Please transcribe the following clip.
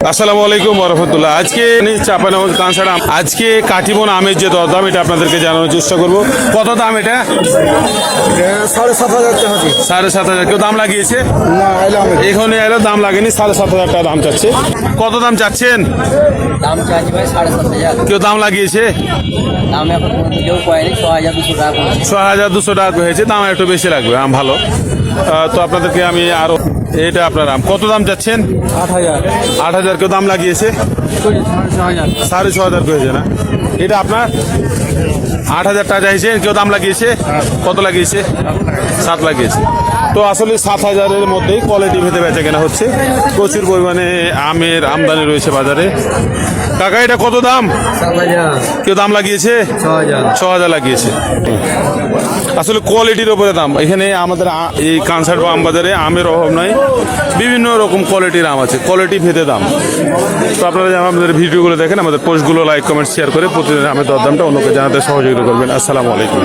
আসসালামু আলাইকুম ওরহমতুল্লাহ। আজকে চাঁপাইনবাবগঞ্জ কানসার আজকে কাটিমন আমের যে দরদাম এটা আপনাদেরকে জানানোর চেষ্টা করব। কত দাম এটা? 7,500 টাকা। 7,500। কেউ দাম লাগিয়েছে? এখানে এলো দাম লাগেনি, 7,500 টাকা দাম চাচ্ছে। কত দাম চাচ্ছেন? দাম চাচ্ছি ভাই 7,500। কেউ দাম লাগিয়েছে? দাম এখন কেউ কয়নি, 6,200 টাকা। 6,200 টাকা হয়েছে, দাম একটু বেশি লাগবে। আম ভালো। তো আপনাদেরকে আমি আরো এটা আপনার আম কত দাম চাচ্ছেন? 8,000। 8,000। কেউ দাম লাগিয়েছে? 6,500 হয়েছে না? এটা আপনার 8,000 টাকা চাইছে। কেউ দাম লাগিয়েছে? কত লাগিয়েছে? 7 লাগিয়েছে। তো আসলে 7,000-এর মধ্যেই কোয়ালিটি ভেদে বেচা কেনা হচ্ছে। প্রচুর পরিমাণে আমের আমদানি রয়েছে বাজারে। কাকা এটা কত দাম? 7,000। কেউ দাম লাগিয়েছে? 6,000। 6,000 লাগিয়েছে। আসলে কোয়ালিটির উপরে দাম। এখানে আমাদের এই কানসার বা আমবাজারে আমের অভাব নাই, বিভিন্ন রকম কোয়ালিটির আম আছে, কোয়ালিটি ভেদে দাম। তো আপনারা যেন আমাদের ভিডিওগুলো দেখেন, আমাদের পোস্টগুলো লাইক কমেন্ট শেয়ার করে প্রতিদিন আমের দরদামটা অন্যকে জানাতে সহযোগিতা করবেন। আসসালামু আলাইকুম।